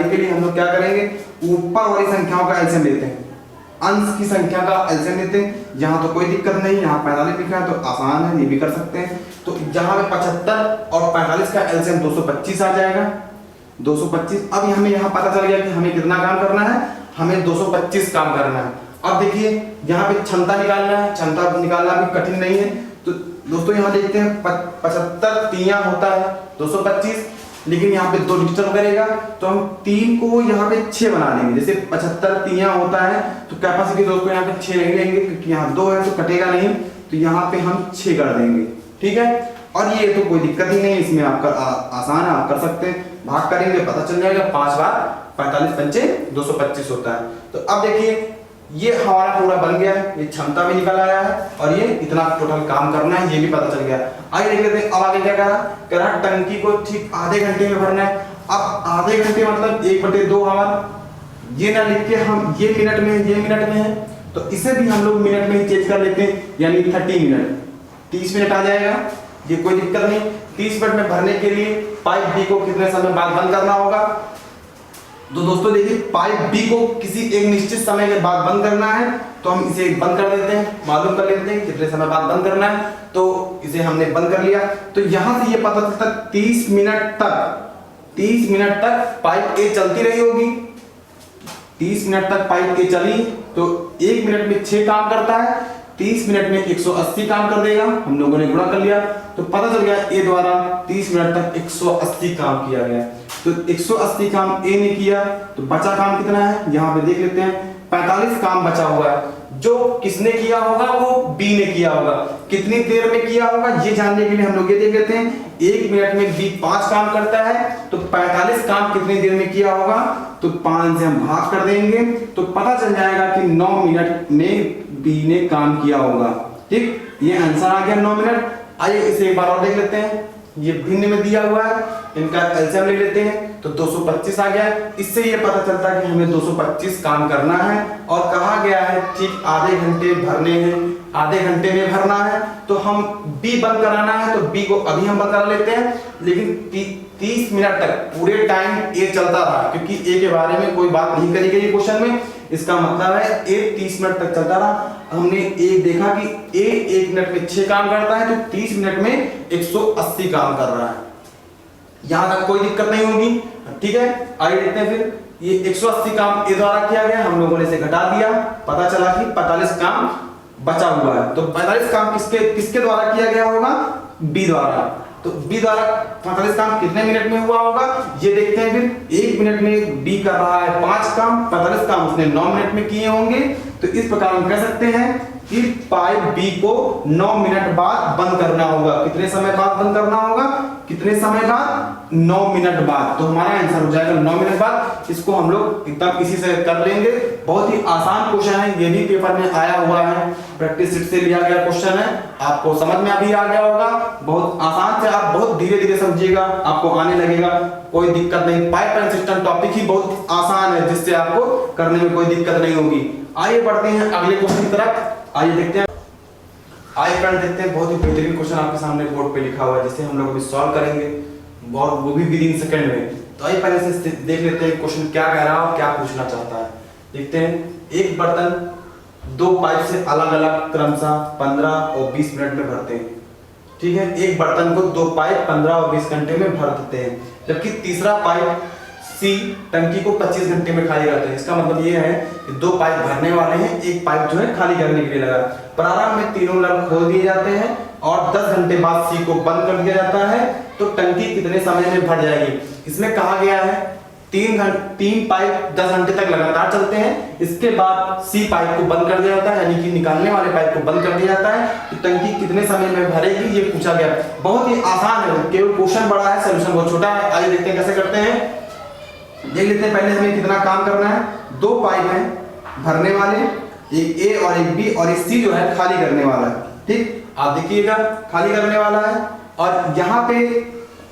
के लिए हम लोग क्या करेंगे, ऊपर वाली संख्याओं का एलसीएम लेते हैं, अंश की संख्या का एलसीएम लेते हैं। यहाँ तो कोई दिक्कत नहीं, यहाँ 45 लिखा है तो आसान है, ये भी कर सकते हैं। तो यहाँ पे 75 और 45 का एलसीएम 225 आ जाएगा, 225। अब हमें यहाँ पता चल गया कि हमें कितना काम करना है, हमें 225 काम करना है। अब देखिए यहाँ पे क्षमता निकालना है, क्षमता निकालना भी कठिन नहीं है। तो दोस्तों यहाँ देखते हैं 75 तियां होता है 225, लेकिन यहाँ पे 2 डिजिटल करेगा तो हम 3 को यहाँ पे 6 बना लेंगे। जैसे 75 तियां होता है तो कैपेसिटी दोस्तों यहाँ पे 6 नहीं लेंगे, क्योंकि यहाँ 2 है तो कटेगा नहीं, तो यहाँ पे हम 6 कर देंगे, ठीक है। और ये तो कोई दिक्कत ही नहीं, इसमें आपका आसान है, आप कर सकते हैं। भाग करेंगे पता चल जाएगा, 5 बार 45 पंचे 225 होता है। तो अब देखिए ये हमारा पूरा बन गया है, ये क्षमता भी निकल आया है और ये इतना टोटल काम करना है ये भी पता चल गया। आइए देख लेते हैं अब आगे क्या कह रहा टंकी को ठीक आधे घंटे में भरना है। अब आधे घंटे मतलब 1/2 आवर, ये ना लिख के हम ये मिनट में है तो इसे भी हम लोग मिनट में ही चेंज कर लेते हैं, यानी 30 मिनट 30 मिनट आ जाएगा, ये कोई दिक्कत नहीं। 30 मिनट में भरने के लिए पाइप बी को कितने समय बाद बंद करना होगा। तो दोस्तों देखिए पाइप बी को किसी एक निश्चित समय के बाद बंद करना है, तो हम इसे बंद कर देते हैं, मालूम कर लेते हैं कितने समय बाद बंद करना है। तो इसे हमने बंद कर लिया, तो यहां से ये पता चलता 30 मिनट तक पाइप ए चलती रही होगी। 30 मिनट तक पाइप ए चली तो 1 मिनट में 6 काम करता है, 30 मिनट में 180 काम कर देगा। हम लोगों ने गुणा कर लिया तो पता चल गया ए द्वारा 30 मिनट तक 180 काम किया गया। तो 180 काम ए ने किया, तो बचा काम कितना है यहाँ पे देख लेते हैं। 45 काम बचा हुआ है, जो किसने किया होगा, वो बी ने किया होगा। कितनी देर में किया होगा ये जानने के लिए हम लोग ये देख लेते हैं। 1 मिनट में बी 5 काम करता है, तो 45 काम कितनी देर में किया होगा, तो 5 से हम भाग कर देंगे तो पता चल जाएगा कि 9 मिनट में बी ने काम किया होगा। ठीक, ये आंसर आ गया 9 मिनट। आइए इसे एक बार और देख लेते हैं। ये भिन्न में दिया हुआ है, इनका एलसीएम ले लेते हैं तो 225 आ गया। इससे ये पता चलता है कि हमें 225 काम करना है और कहा गया है ठीक आधे घंटे भरने हैं, आधे घंटे में भरना है। तो हम बी बंद कराना है तो बी को अभी हम बंद करा लेते हैं, लेकिन 30 मिनट तक पूरे टाइम ए चलता रहा, क्योंकि ए के बारे में कोई बात नहीं करी गई क्वेश्चन में। इसका मतलब है ए 30 मिनट तक चलता रहा। हमने ए देखा कि ए 1 मिनट में 6 काम करता है, तो 30 मिनट में 180 काम कर रहा है। यहां तक कोई दिक्कत नहीं होगी, ठीक है। आगे देखते हैं फिर ये 180 काम ए द्वारा किया गया, हम लोगों ने इसे घटा दिया, पता चला कि 45 काम बचा हुआ है। तो 45 काम किसके द्वारा किया गया होगा, बी द्वारा। तो बी द्वारा 45 काम कितने मिनट में हुआ होगा ये देखते हैं फिर। 1 मिनट में बी कर रहा है 5 काम, 45 काम उसने 9 मिनट में किए होंगे। तो इस प्रकार हम कह सकते हैं कि पाइप बी को 9 मिनट बाद बंद करना होगा। कितने समय बाद बंद करना होगा, कितने समय बाद, 9 मिनट बाद। तो हमारा आंसर हो जाएगा 9 मिनट बाद। इसको हम लोग एकदम इसी से कर लेंगे। बहुत ही आसान क्वेश्चन है, ये भी पेपर में आया हुआ है, प्रैक्टिस शीट से लिया गया क्वेश्चन है, आपको समझ में अभी आ गया होगा। बहुत आसान से, आप बहुत धीरे धीरे समझिएगा, आपको आने लगेगा, कोई दिक्कत नहीं। पाइपलाइन सिस्टम टॉपिक ही बहुत आसान है, जिससे आपको करने में कोई दिक्कत नहीं होगी। आइए बढ़ते हैं अगले क्वेश्चन की तरफ। आइए देखते हैं, आइए फ्रेंड देखते हैं। बहुत ही बेहतरीन क्वेश्चन आपके सामने बोर्ड पे लिखा हुआ है, जिसे हम लोग अभी सॉल्व करेंगे, बहुत वो भी विदिन सेकंड में। तो आइए पहले से देख लेते हैं क्वेश्चन क्या कह रहा है और क्या पूछना चाहता है। देखते हैं। एक बर्तन दो पाइप से अलग अलग क्रमशः 15 और 20 मिनट में भरते हैं। ठीक है, एक बर्तन को दो पाइप 15 और 20 घंटे में भर देते हैं, जबकि तीसरा पाइप सी टंकी को 25 घंटे में खाली करते हैं। इसका मतलब ये है कि दो पाइप भरने वाले हैं, एक पाइप जो है खाली करने के लिए लगा। प्रारंभ में तीनों नल खोल दिए जाते हैं और 10 घंटे बाद सी को बंद कर दिया जाता है, तो टंकी कितने समय में भर जाएगी। इसमें कहा गया है तीन पाइप 10 घंटे तक लगातार चलते हैं, इसके बाद सी पाइप को बंद कर दिया जाता है, यानी कि निकालने वाले पाइप को बंद कर दिया जाता है, तो टंकी कितने समय में भरेगी ये पूछा गया। बहुत ही आसान है, केवल क्वेश्चन बड़ा है, सॉल्यूशन बहुत छोटा है। आइए देखते हैं कैसे करते हैं। देख लेते हैं पहले हमें कितना काम करना है। दो पाइप हैं भरने वाले, एक ए और एक बी, और एक सी जो है खाली करने वाला है। ठीक, आप देखिएगा खाली करने वाला है, और यहाँ पे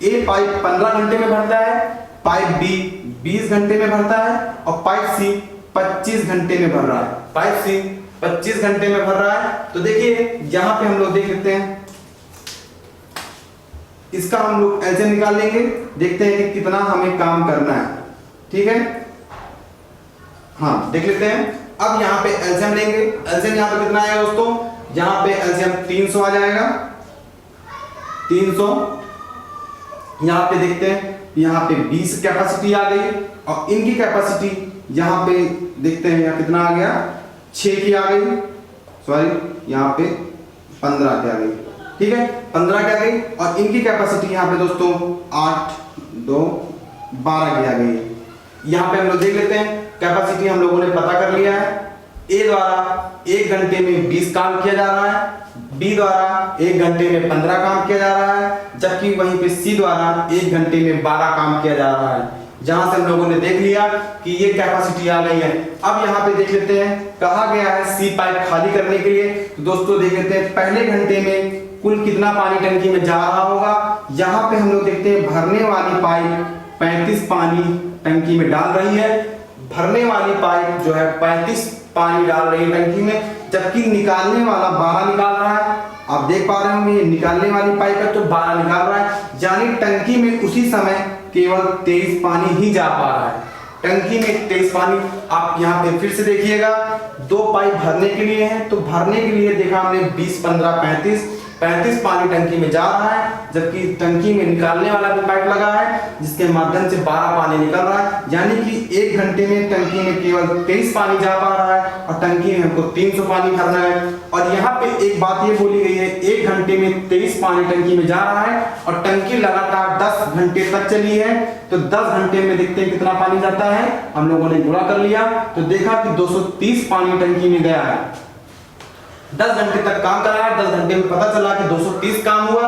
ए पाइप 15 घंटे में भरता है, पाइप बी 20 घंटे में भरता है, और पाइप सी 25 घंटे में भर रहा है। पाइप सी 25 घंटे में भर रहा है। तो देखिए यहाँ पे हम लोग देख लेते हैं, इसका हम लोग एलसीएम निकाल लेंगे, देखते हैं कि कितना हमें काम करना है। ठीक है, हाँ देख लेते हैं। अब यहाँ पे एलसीएम लेंगे, एलसीएम यहाँ पे कितना आएगा दोस्तों, यहाँ पे एलसीएम 300 आ जाएगा, 300। यहाँ पे देखते हैं, यहाँ पे 20 कैपेसिटी आ गई, और इनकी कैपेसिटी यहाँ पे देखते हैं यहाँ कितना आ गया, 6 की आ गई, सॉरी यहाँ पे 15 की आ गई। ठीक है, 15 की आ गई, और इनकी कैपेसिटी यहाँ पे दोस्तों 8, 2, 12 की आ गई। यहाँ पे हम लोग देख लेते हैं, कैपेसिटी हम लोगों ने पता कर लिया है। ए द्वारा 1 घंटे में 20 काम किया जा रहा है, बी द्वारा 1 घंटे में 15 काम किया जा रहा है, जबकि वहीं पे सी द्वारा 1 घंटे में 12 काम किया जा रहा है। जहां से हम लोगों ने देख लिया कि ये कैपेसिटी आ गई है। अब यहाँ पे देख लेते हैं, कहा गया है सी पाइप खाली करने के लिए। तो दोस्तों देख लेते हैं पहले घंटे में कुल कितना पानी टंकी में जा रहा होगा। यहाँ पे हम लोग देखते हैं भरने वाली पाइप 35 पानी टंकी में डाल रही है, भरने वाली पाइप जो है 35 पानी डाल रही है टंकी में, जबकि निकालने वाला 12 निकाल रहा है। आप देख पा रहे होंगे निकालने वाली पाइप है तो 12 निकाल रहा है, यानी टंकी में उसी समय केवल 23 पानी ही जा पा रहा है। टंकी में 23 पानी। आप यहाँ पे फिर से देखिएगा, दो पाइप भरने के लिए हैं, तो भरने के लिए देखा हमने 20, 15, 35 पानी टंकी में जा रहा है, जबकि टंकी में निकालने वाला भी पाइप लगा है जिसके माध्यम से 12 पानी निकल रहा है, यानी कि 1 घंटे में टंकी में केवल 23 पानी जा पा रहा है, और टंकी में हमको 300 पानी भरना है। और यहाँ पे एक बात ये बोली गई है, 1 घंटे में 23 पानी टंकी में जा रहा है, और टंकी लगातार 10 घंटे तक चली है। तो 10 घंटे में देखते हैं कितना पानी जाता है, हम लोगों ने गुणा कर लिया तो देखा कि 230 पानी टंकी में गया है। 10 घंटे तक काम करा है, 10 घंटे में पता चला कि 230 काम हुआ।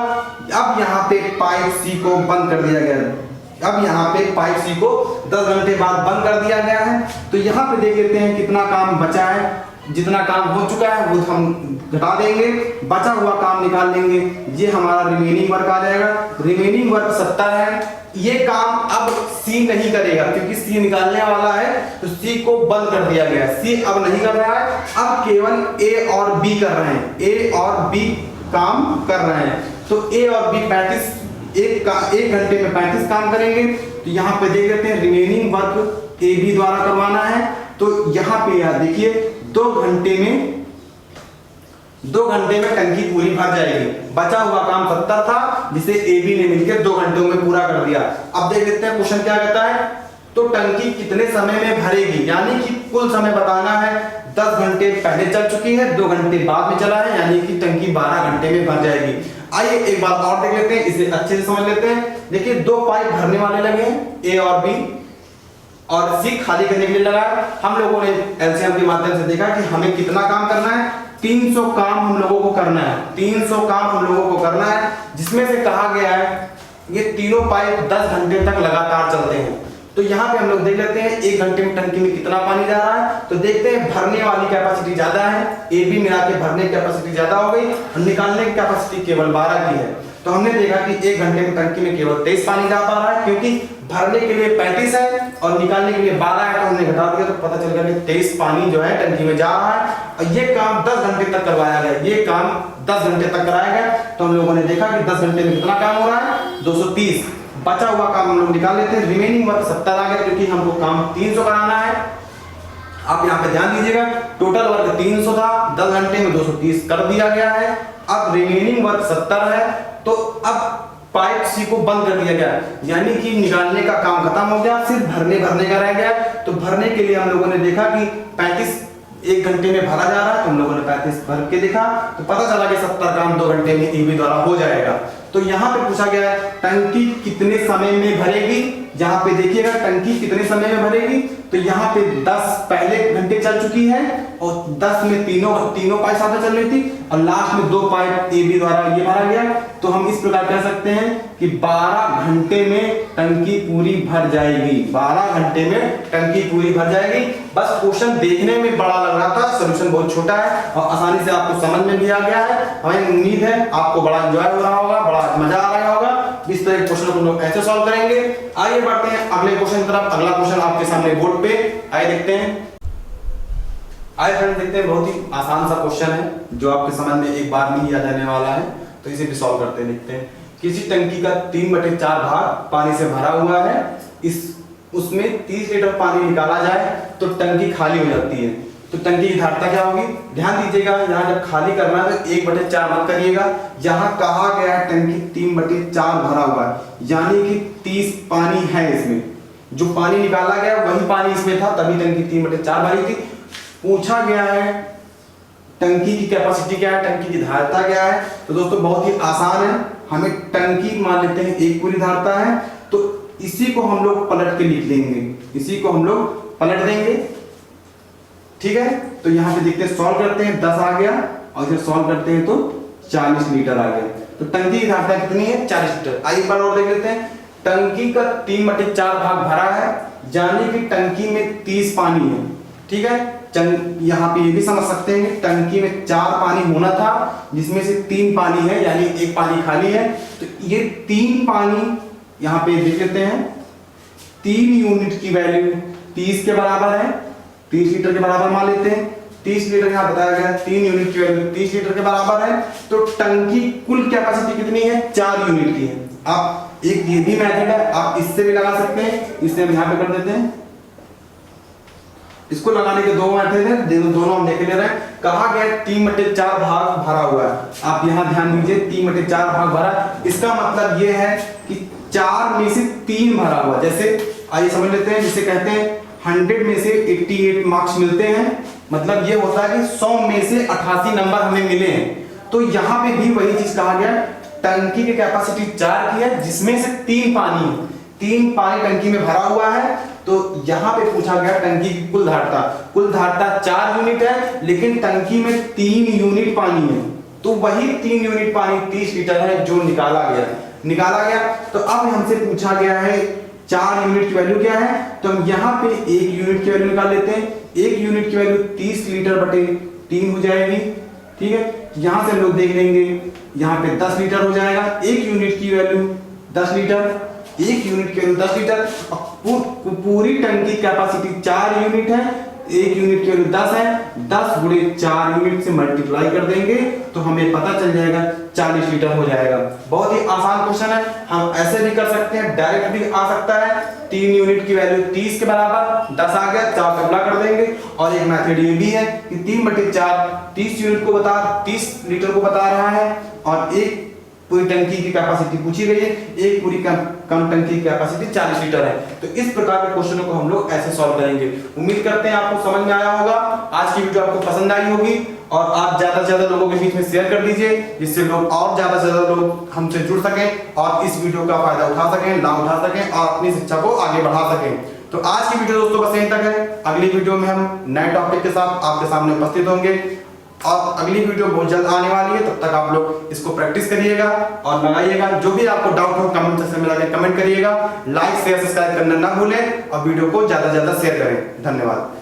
अब यहाँ पे पाइप सी को बंद कर दिया गया है। अब यहाँ पे पाइप सी को 10 घंटे बाद बंद कर दिया गया है। तो यहाँ पे देख लेते हैं कितना काम बचा है। जितना काम हो चुका है वो हम घटा देंगे, बचा हुआ काम निकाल लेंगे, ये हमारा रिमेनिंग वर्क आ जाएगा। रिमेनिंग वर्क 70 है। ये काम अब सी नहीं करेगा क्योंकि सी निकालने वाला है, तो सी को बंद कर दिया गया। सी अब नहीं कर रहा है, अब केवल ए और बी कर रहे हैं। ए और बी काम कर रहे हैं, तो ए और बी 1 घंटे में 35 काम करेंगे। तो यहाँ पे देख लेते हैं रिमेनिंग वर्क ए बी द्वारा करवाना है। तो यहाँ पे यार देखिए 2 घंटे में टंकी पूरी भर जाएगी। बचा हुआ काम 70 था जिसे ए बी ने मिलकर 2 घंटों में पूरा कर दिया। अब देख लेते हैं क्वेश्चन क्या कहता है, तो टंकी कितने समय में भरेगी, यानी कि कुल समय बताना है। 10 घंटे पहले चल चुकी है, 2 घंटे बाद में चला है, यानी कि टंकी 12 घंटे में भर जाएगी। आइए एक बात और देख लेते हैं, इसे अच्छे से समझ लेते हैं। देखिए 2 पाइप भरने वाले लगे हैं, ए और बी, और सी खाली करने के लिए लगा है। हम लोगों ने एलसीएम के माध्यम से देखा कि हमें कितना काम करना है, 300 काम हम लोगों को करना है। 300 काम हम लोगों को करना है, जिसमें से कहा गया है ये तीनों पाइप 10 घंटे तक लगातार चलते हैं। तो यहाँ पे हम लोग देख लेते हैं 1 घंटे में टंकी में कितना पानी जा रहा है। तो देखते हैं भरने वाली कैपेसिटी ज्यादा है, ए बी मिला के भरने की कैपेसिटी ज्यादा हो गई और निकालने की कैपेसिटी केवल 12 की है। तो हमने देखा कि 1 घंटे में टंकी में केवल 23 पानी जा पा रहा है, क्योंकि भरने के लिए 35 है और निकालने के लिए 12 है, तो हमने घटा दिया तो पता चल गया कि 23 पानी जो है टंकी में जा रहा है। और ये काम 10 घंटे तक करवाया गया, ये काम 10 घंटे तक कराया गया। तो हम लोगों ने देखा कि 10 घंटे में कितना काम हो रहा है, 230। बचा हुआ काम हम लोग निकाल लेते हैं। रिमेनिंग वर्क 70 आ गया, क्योंकि हमको काम 300 कराना है। आप यहाँ पे ध्यान दीजिएगा, टोटल वर्क 300 था, 10 घंटे में 230 कर दिया गया है। अब रिमेनिंग वर्क 70 है, तो अब पाइप सी को बंद कर दिया गया, यानी कि निकालने का काम खत्म हो गया, सिर्फ भरने का रह गया। तो भरने के लिए हम लोगों ने देखा कि 35 1 घंटे में भरा जा रहा है, तो हम लोगों ने 35 भर के देखा, तो पता चला कि 70 काम 2 घंटे में ईबी द्वारा हो जाएगा। तो यहाँ पे पूछा गया है टंकी कितने समय में भरेगी। यहाँ पे देखिएगा टंकी कितने समय में भरेगी, तो यहाँ पे 10 पहले घंटे चल चुकी है और 10 में तीनों पाइप साथ में चल रही थी और लास्ट में 2 पाइप एबी द्वारा ये भरा गया। तो हम इस प्रकार कह सकते हैं कि 12 घंटे में टंकी पूरी भर जाएगी, 12 घंटे में टंकी पूरी भर जाएगी। बस क्वेश्चन देखने में बड़ा लग रहा था, सोल्यूशन बहुत छोटा है और आसानी से आपको समझ में भी आ गया है। हमें उम्मीद है आपको बड़ा एंजॉय हो रहा होगा, बड़ा मजा आ रहा होगा। इस तरह के क्वेश्चन को हम लोग ऐसे सॉल्व करेंगे। आइए बढ़ते हैं अगले क्वेश्चन की तरफ। अगला क्वेश्चन आपके सामने बोर्ड पे आइए देखते हैं। आइए फ्रेंड्स देखते हैं, बहुत ही आसान सा क्वेश्चन है जो आपके समझ में एक बार में ही आ जाने वाला है। तो इसे भी सॉल्व करते हैं, देखते हैं। किसी टंकी का 3/4 भाग पानी से भरा हुआ है, उसमें 30 लीटर पानी निकाला जाए तो टंकी खाली हो जाती है, तो टंकी की धारिता क्या होगी। ध्यान दीजिएगा, यहाँ जब खाली करना है तो 1/4 मत करिएगा। यहाँ कहा गया है टंकी 3/4 भरा हुआ है, यानी कि 30 पानी है इसमें। जो पानी निकाला गया वही पानी इसमें था, तभी टंकी 3/4 भरी थी। पूछा गया है टंकी की कैपेसिटी क्या है, टंकी की धारिता क्या है। तो दोस्तों बहुत ही आसान है, हमें टंकी मान लेते हैं 1 पूरी धारिता है, तो इसी को हम लोग पलट के लिख लेंगे, इसी को हम लोग पलट देंगे, ठीक है। तो यहाँ पे देखते हैं, सॉल्व करते हैं, 10 आ गया और इसे सॉल्व करते हैं तो 40 लीटर आ गया। तो टंकी की धारिता कितनी है, 40 लीटर। आइए एक बार और देख लेते हैं। टंकी का 3/4 भाग भरा है, यानी कि टंकी में 30 पानी है, ठीक है। यहाँ पे ये भी समझ सकते हैं कि टंकी में 4 पानी होना था, जिसमें से 3 पानी है, यानी 1 पानी खाली है। तो ये 3 पानी यहाँ पे देख लेते हैं, 3 यूनिट की वैल्यू 30 के बराबर है, 30 लीटर के बराबर मान लेते हैं। 30 लीटर यहाँ बताया गया, 3 यूनिट की वैल्यू 30 लीटर के बराबर है। तो टंकी कुल कैपेसिटी कितनी है, 4 यूनिट की है। आप एक ये भी मेथड है, आप इससे भी लगा सकते हैं, इसे हम यहाँ पे कर देते हैं। इसको लगाने के 2 मेथड है, दोनों हम देख ले रहे हैं। कहा गया 3/4 भाग भरा हुआ है, आप यहाँ ध्यान दीजिए, 3/4 भाग भरा, इसका मतलब ये है कि 4 में से 3 भरा हुआ। जैसे आइए समझ लेते हैं, जिसे कहते हैं 100 में से 88 मार्क्स मिलते हैं, मतलब ये होता है कि 100 में से 88 नंबर हमें मिले हैं। तो यहाँ पे भी वही चीज कहा गया, टंकी की कैपेसिटी 4 की है, जिसमें से 3 पानी है, 3 पानी टंकी में भरा हुआ है। तो यहाँ पे पूछा गया टंकी की कुल धारिता 4 यूनिट है, लेकिन टंकी में 3 यूनिट पानी है। तो वही 3 यूनिट पानी 30 लीटर है जो निकाला गया। तो अब हमसे पूछा गया है 4 यूनिट की वैल्यू क्या है, तो हम यहाँ पे 1 यूनिट की वैल्यू निकाल लेते हैं। 1 यूनिट की वैल्यू 30 लीटर बटे 3 हो जाएगी, ठीक है। यहाँ से हम लोग देख लेंगे, यहाँ पे 10 लीटर हो जाएगा। 1 यूनिट की वैल्यू 10 लीटर, 1 यूनिट की वैल्यू 10 लीटर। पूरी टंकी कैपेसिटी 4 यूनिट है, 1 यूनिट की वैल्यू 10 है, 10 गुणे 4 यूनिट से मल्टीप्लाई कर देंगे तो हमें पता चल जाएगा 40 लीटर हो जाएगा। बहुत ही आसान क्वेश्चन है, हम ऐसे भी कर सकते हैं, डायरेक्ट भी आ सकता है। 3 यूनिट की वैल्यू 30 के बराबर, 10 आ गया, 4 से गुणा कर देंगे। और एक मेथड ये भी है कि 3/4 30 यूनिट को 30 लीटर को बता रहा है, और एक पूरी टंकी की कैपेसिटी पूछी गई है, एक पूरी कम टंकी की कैपेसिटी 40 लीटर है। तो इस प्रकार के क्वेश्चनों को हम लोग ऐसे सॉल्व करेंगे। उम्मीद करते हैं आपको समझ में आया होगा, आज की वीडियो आपको पसंद आई होगी, और आप ज्यादा से ज्यादा लोगों के बीच में शेयर कर दीजिए, जिससे लोग और ज्यादा से ज्यादा लोग हमसे जुड़ सकें और इस वीडियो का फायदा उठा सकें, लाभ उठा सकें और अपनी शिक्षा को आगे बढ़ा सकें। तो आज की वीडियो दोस्तों बस यहीं तक है। अगली वीडियो में हम नए टॉपिक के साथ आपके सामने उपस्थित होंगे, और अगली वीडियो बहुत जल्द आने वाली है। तब तक आप लोग इसको प्रैक्टिस करिएगा और लगाइएगा। जो भी आपको डाउट हो कमेंट सेक्शन में जाकर कमेंट करिएगा। लाइक शेयर सब्सक्राइब करना ना भूलें और वीडियो को ज्यादा से ज्यादा शेयर करें। धन्यवाद।